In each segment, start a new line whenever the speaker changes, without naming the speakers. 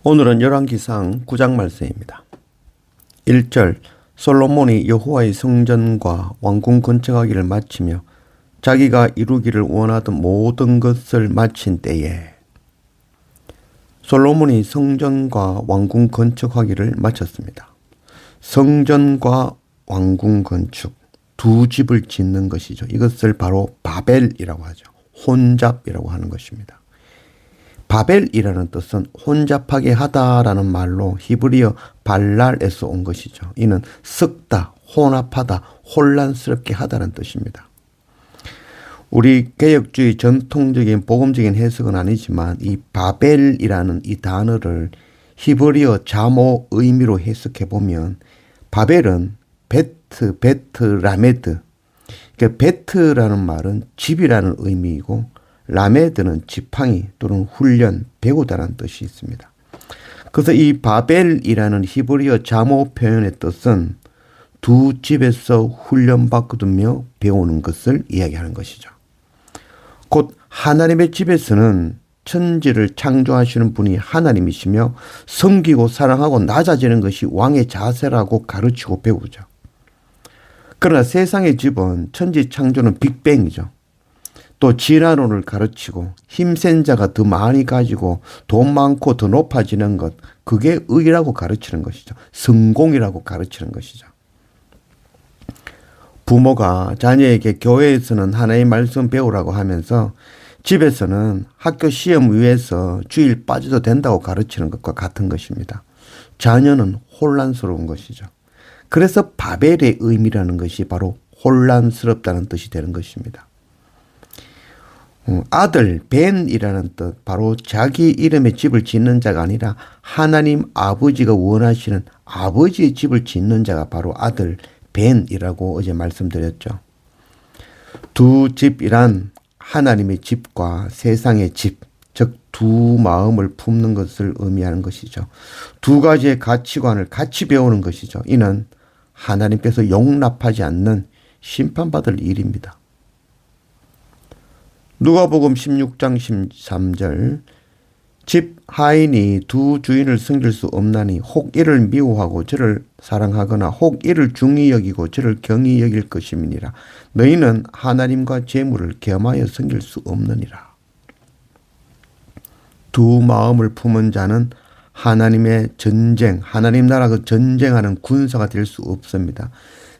오늘은 열왕기상 9장 말씀입니다. 1절 솔로몬이 여호와의 성전과 왕궁 건축하기를 마치며 자기가 이루기를 원하던 모든 것을 마친 때에 솔로몬이 성전과 왕궁 건축하기를 마쳤습니다. 성전과 왕궁 건축 두 집을 짓는 것이죠. 이것을 바로 바벨이라고 하죠. 혼잡이라고 하는 것입니다. 바벨이라는 뜻은 혼잡하게 하다라는 말로 히브리어 발랄에서 온 것이죠. 이는 섞다, 혼합하다, 혼란스럽게 하다는 뜻입니다. 우리 개혁주의 전통적인 복음적인 해석은 아니지만 이 바벨이라는 이 단어를 히브리어 자모 의미로 해석해 보면 바벨은 베트, 라메드. 그러니까 베트라는 말은 집이라는 의미이고 라메드는 지팡이 또는 훈련, 배우다라는 뜻이 있습니다. 그래서 이 바벨이라는 히브리어 자모 표현의 뜻은 두 집에서 훈련받거든요 배우는 것을 이야기하는 것이죠. 곧 하나님의 집에서는 천지를 창조하시는 분이 하나님이시며 섬기고 사랑하고 낮아지는 것이 왕의 자세라고 가르치고 배우죠. 그러나 세상의 집은 천지 창조는 빅뱅이죠. 또 진화론을 가르치고 힘센 자가 더 많이 가지고 돈 많고 더 높아지는 것, 그게 의라고 가르치는 것이죠. 성공이라고 가르치는 것이죠. 부모가 자녀에게 교회에서는 하나님의 말씀 배우라고 하면서 집에서는 학교 시험 위해서 주일 빠져도 된다고 가르치는 것과 같은 것입니다. 자녀는 혼란스러운 것이죠. 그래서 바벨의 의미라는 것이 바로 혼란스럽다는 뜻이 되는 것입니다. 아들, 벤이라는 뜻, 바로 자기 이름의 집을 짓는 자가 아니라 하나님 아버지가 원하시는 아버지의 집을 짓는 자가 바로 아들, 벤이라고 어제 말씀드렸죠. 두 집이란 하나님의 집과 세상의 집, 즉 두 마음을 품는 것을 의미하는 것이죠. 두 가지의 가치관을 같이 배우는 것이죠. 이는 하나님께서 용납하지 않는 심판받을 일입니다. 누가복음 16장 13절 집 하인이 두 주인을 섬길 수 없나니 혹 이를 미워하고 저를 사랑하거나 혹 이를 중히 여기고 저를 경히 여길 것임이니라. 너희는 하나님과 재물을 겸하여 섬길 수 없느니라. 두 마음을 품은 자는 하나님의 전쟁, 하나님 나라 그 전쟁하는 군사가 될 수 없습니다.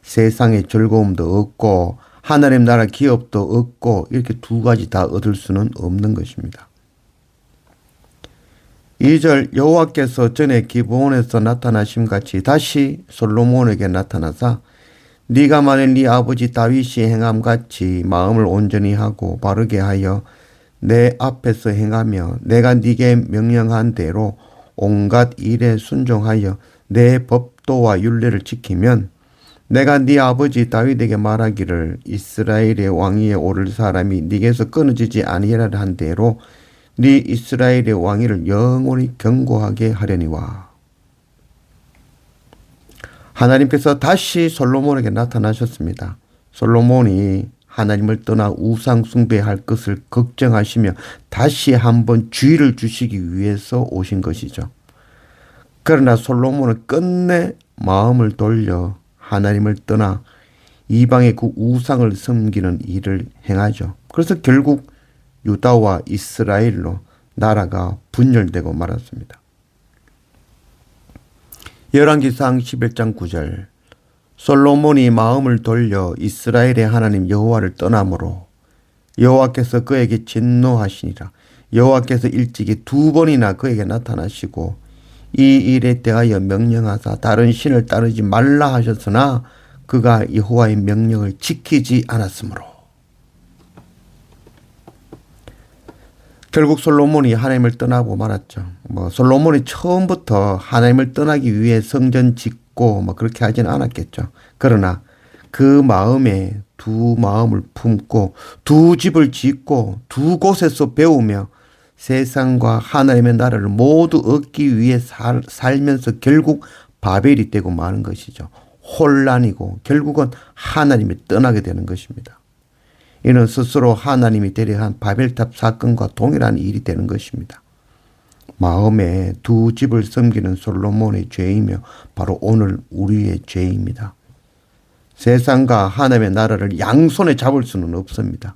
세상의 즐거움도 없고 하나님 나라 기업도 얻고 이렇게 두 가지 다 얻을 수는 없는 것입니다. 2절 여호와께서 전에 기브온에서 나타나심 같이 다시 솔로몬에게 나타나사 네가 만일 네 아버지 다윗이 행함같이 마음을 온전히 하고 바르게 하여 내 앞에서 행하며 내가 네게 명령한 대로 온갖 일에 순종하여 내 법도와 율례를 지키면 내가 네 아버지 다윗에게 말하기를 이스라엘의 왕위에 오를 사람이 네게서 끊어지지 아니하라 한 대로 네 이스라엘의 왕위를 영원히 견고하게 하려니와. 하나님께서 다시 솔로몬에게 나타나셨습니다. 솔로몬이 하나님을 떠나 우상 숭배할 것을 걱정하시며 다시 한번 주의를 주시기 위해서 오신 것이죠. 그러나 솔로몬은 끝내 마음을 돌려 하나님을 떠나 이방의 그 우상을 섬기는 일을 행하죠. 그래서 결국 유다와 이스라엘로 나라가 분열되고 말았습니다. 열왕기상 11장 9절 솔로몬이 마음을 돌려 이스라엘의 하나님 여호와를 떠나므로 여호와께서 그에게 진노하시니라. 여호와께서 일찍이 두 번이나 그에게 나타나시고 이 일에 대하여 명령하사 다른 신을 따르지 말라 하셨으나 그가 여호와의 명령을 지키지 않았으므로. 결국 솔로몬이 하나님을 떠나고 말았죠. 솔로몬이 처음부터 하나님을 떠나기 위해 성전 짓고 그렇게 하지는 않았겠죠. 그러나 그 마음에 두 마음을 품고 두 집을 짓고 두 곳에서 배우며 세상과 하나님의 나라를 모두 얻기 위해 살면서 결국 바벨이 되고 마는 것이죠. 혼란이고 결국은 하나님이 떠나게 되는 것입니다. 이는 스스로 하나님이 되려 한 바벨탑 사건과 동일한 일이 되는 것입니다. 마음에 두 집을 섬기는 솔로몬의 죄이며 바로 오늘 우리의 죄입니다. 세상과 하나님의 나라를 양손에 잡을 수는 없습니다.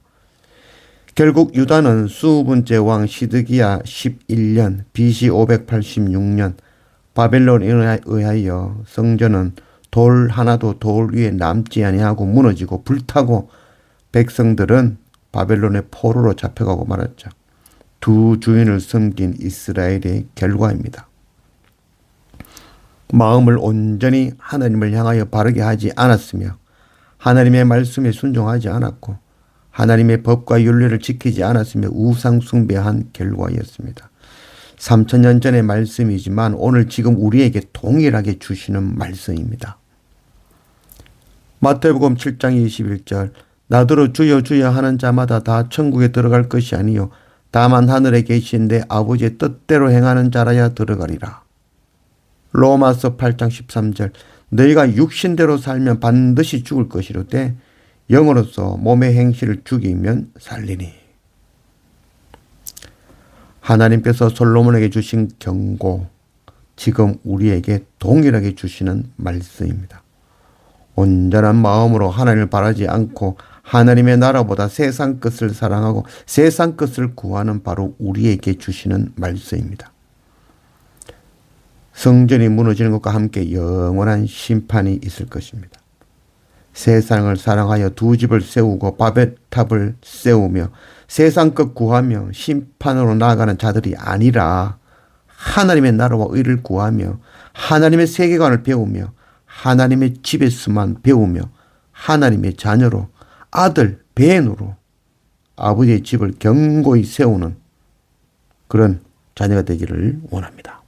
결국 유다는 20번째 왕 시드기야 11년 BC 586년 바벨론에 의하여 성전은 돌 하나도 돌 위에 남지 아니하고 무너지고 불타고 백성들은 바벨론의 포로로 잡혀가고 말았죠. 두 주인을 섬긴 이스라엘의 결과입니다. 마음을 온전히 하나님을 향하여 바르게 하지 않았으며 하나님의 말씀에 순종하지 않았고 하나님의 법과 윤리를 지키지 않았으며 우상 숭배한 결과였습니다. 3000년 전의 말씀이지만 오늘 지금 우리에게 동일하게 주시는 말씀입니다. 마태복음 7장 21절 나더러 주여 주여 하는 자마다 다 천국에 들어갈 것이 아니요 다만 하늘에 계신 내 아버지의 뜻대로 행하는 자라야 들어가리라. 로마서 8장 13절 너희가 육신대로 살면 반드시 죽을 것이로되 영으로서 몸의 행실을 죽이면 살리니. 하나님께서 솔로몬에게 주신 경고, 지금 우리에게 동일하게 주시는 말씀입니다. 온전한 마음으로 하나님을 바라지 않고 하나님의 나라보다 세상 것을 사랑하고 세상 것을 구하는 바로 우리에게 주시는 말씀입니다. 성전이 무너지는 것과 함께 영원한 심판이 있을 것입니다. 세상을 사랑하여 두 집을 세우고 바벨탑을 세우며 세상 것 구하며 심판으로 나아가는 자들이 아니라 하나님의 나라와 의를 구하며 하나님의 세계관을 배우며 하나님의 집에서만 배우며 하나님의 자녀로 아들, 벤으로 아버지의 집을 견고히 세우는 그런 자녀가 되기를 원합니다.